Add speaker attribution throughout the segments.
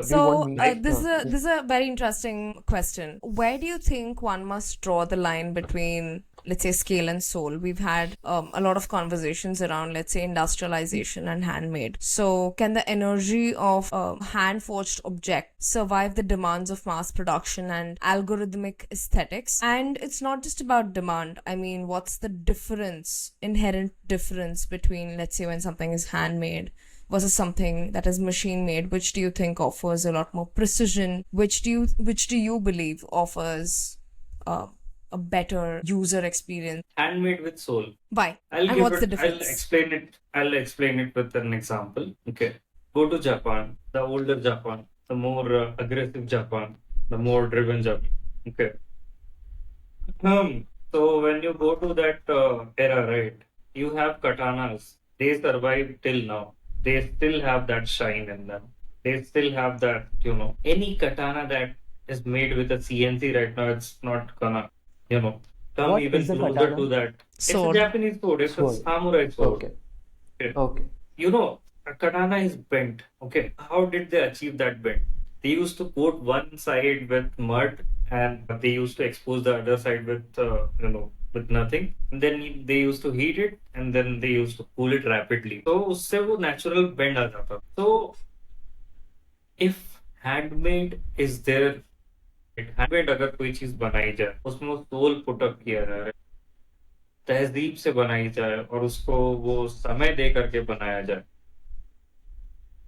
Speaker 1: So,
Speaker 2: Right?
Speaker 1: this is a very interesting question. Where do you think one must draw the line between, let's say, scale and soul? We've had a lot of conversations around, let's say, industrialization and handmade. So, can the energy of a hand forged object survive the demands of mass production and algorithmic aesthetics? And it's not just about demand. I mean, what's the difference, inherent difference between, let's say, when something is handmade versus something that is machine made? Which do you think offers a lot more precision? Which do you believe offers uh, a better user experience?
Speaker 2: Handmade with soul.
Speaker 1: Why?
Speaker 2: I'll
Speaker 1: And
Speaker 2: give
Speaker 1: what's the
Speaker 2: it,
Speaker 1: difference?
Speaker 2: I'll explain it with an example. Okay. Go to Japan, the older Japan, the more aggressive Japan, the more driven Japan. Okay. So when you go to that era, right, you have katanas. They survive till now. They still have that shine in them. They still have that, any katana that is made with a CNC right now, it's not gonna, come
Speaker 3: What
Speaker 2: even
Speaker 3: is a
Speaker 2: closer to
Speaker 3: katana?
Speaker 2: that. It's a
Speaker 1: Sword.
Speaker 2: Japanese sword. It's a
Speaker 3: Sword.
Speaker 2: samurai sword.
Speaker 3: Okay.
Speaker 2: Okay.
Speaker 3: Okay.
Speaker 2: A katana is bent. Okay. How did they achieve that bend? They used to coat one side with mud and they used to expose the other side with nothing. And then they used to heat it and then they used to cool it rapidly. So उससे वो natural bend आ जाता. So if handmade is there, handmade अगर कोई चीज बनाई जाए उसमें वो सोल पुट अप किया जाए, तहजीब से बनाई जाए और उसको वो समय दे करके बनाया जाए,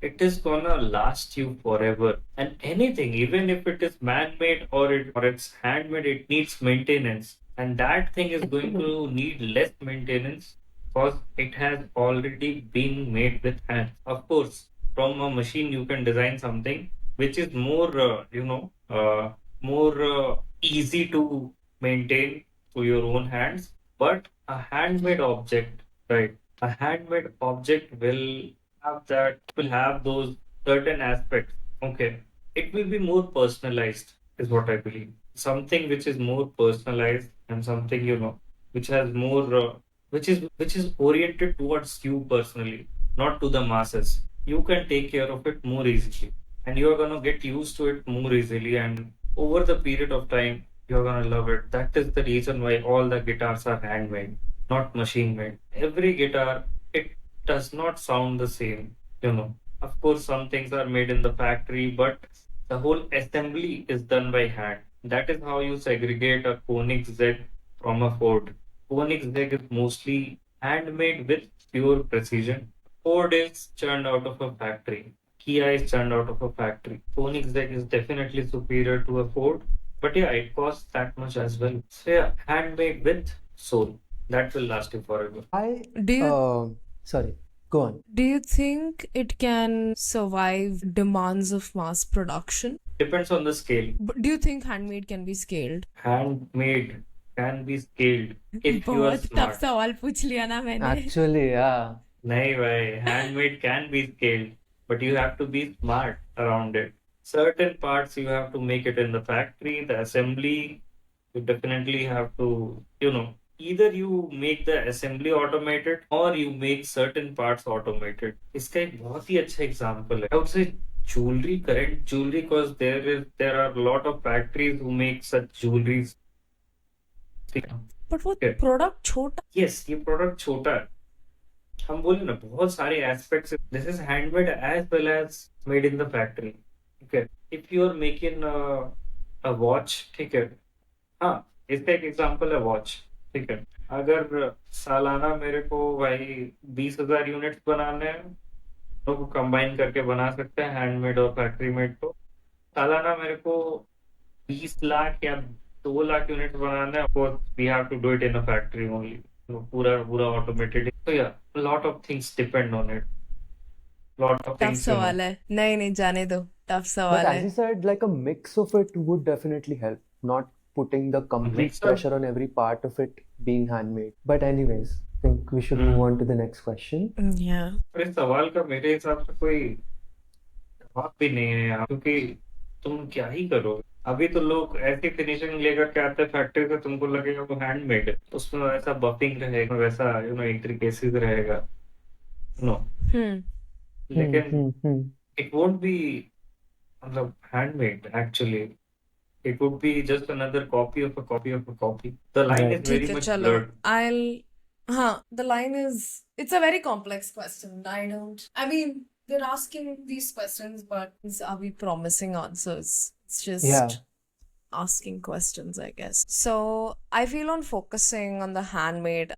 Speaker 2: it is gonna last you forever. And anything, even if it is man-made or it's handmade, it needs maintenance. And that thing is going to need less maintenance because it has already been made with hands. Of course, from a machine you can design something which is more easy to maintain to your own hands. But a handmade object, right? A handmade object will have those certain aspects. Okay. It will be more personalized, is what I believe. Something which is more personalized and something, which has more, which is oriented towards you personally, not to the masses. You can take care of it more easily, and you're gonna get used to it more easily. And over the period of time, you're gonna love it. That is the reason why all the guitars are handmade, not machine made. Every guitar, it does not sound the same. Of course, some things are made in the factory, but the whole assembly is done by hand. That is how you segregate a Koenigsegg from a Ford. Koenigsegg is mostly handmade with pure precision. Ford is churned out of a factory. Kia is churned out of a factory. Koenigsegg is definitely superior to a Ford, but yeah, it costs that much as well. So yeah, handmade with soul. That will last you forever.
Speaker 3: I
Speaker 1: Do you
Speaker 3: sorry. Go on.
Speaker 1: do you think it can survive demands of mass production?
Speaker 2: Depends on the scale.
Speaker 1: Do you think handmade can be scaled?
Speaker 2: Handmade can be scaled if you are
Speaker 1: बहुत tough
Speaker 2: smart.
Speaker 1: सवाल पूछ लिया ना मैंने.
Speaker 3: Actually, yeah.
Speaker 2: नहीं भाई, handmade can be scaled, but you have to be smart around it. Certain parts you have to make it in the factory, the assembly, you definitely have to, either you make the assembly automated or you make certain parts automated. इसका एक बहुत ही अच्छा example है. I would say jewelry, current jewelry, because there are a lot of factories who make such jewelries.
Speaker 1: But वो
Speaker 2: Okay.
Speaker 1: Product छोटा.
Speaker 2: Yes, ये product छोटा है. हम बोले ना बहुत सारे aspects. This is handmade as well as made in the factory. Okay. If you are making a watch, ठीक है. हाँ, इसका एक एग्जांपल है वॉच. ठीक है. अगर सालाना मेरे को भाई 20,000 यूनिट्स बनाने हैं, तो कंबाइन करके बना सकते हैं हैंडमेड और फैक्ट्री मेड. तो सालाना मेरे को 20 लाख या 2 लाख यूनिट्स बनाना है. Of we have to do it in a factory only. पूरा पूरा ऑटोमेटेड. तो या lot of things depend on it. Lot of
Speaker 1: tough
Speaker 2: things
Speaker 1: सवाल है. नहीं नहीं जाने दो. टफ
Speaker 3: But
Speaker 1: सवाल
Speaker 3: as
Speaker 1: है.
Speaker 3: you said, like a mix of it would definitely help, not putting the complete
Speaker 2: mix of-
Speaker 3: pressure on every part of it being handmade. But anyways, I think we should move on to the next question.
Speaker 1: Yeah.
Speaker 2: पर इस सवाल का मेरे हिसाब से कोई जवाब भी नहीं है यार, क्योंकि तुम क्या ही करो. अभी तो लोग ऐसी फिनिशिंग लेकर के आते हैं फैक्ट्री से, तुमको लगेगा वो हैंडमेड है. उसमें वैसा बफिंग रहेगा, वैसा इंट्रिकेसीज रहेगा. नो.
Speaker 1: Hmm.
Speaker 2: लेकिन
Speaker 3: Hmm.
Speaker 2: it won't be मतलब handmade actually. It would be just another copy of a copy of a copy. The line
Speaker 3: Right.
Speaker 2: is very
Speaker 1: ठीक है
Speaker 2: much
Speaker 1: चलो
Speaker 2: blurred.
Speaker 1: the line is, it's a very complex question. I mean, they're asking these questions, but are we promising answers? It's just
Speaker 3: Yeah.
Speaker 1: asking questions, I guess. So I feel on focusing on the handmade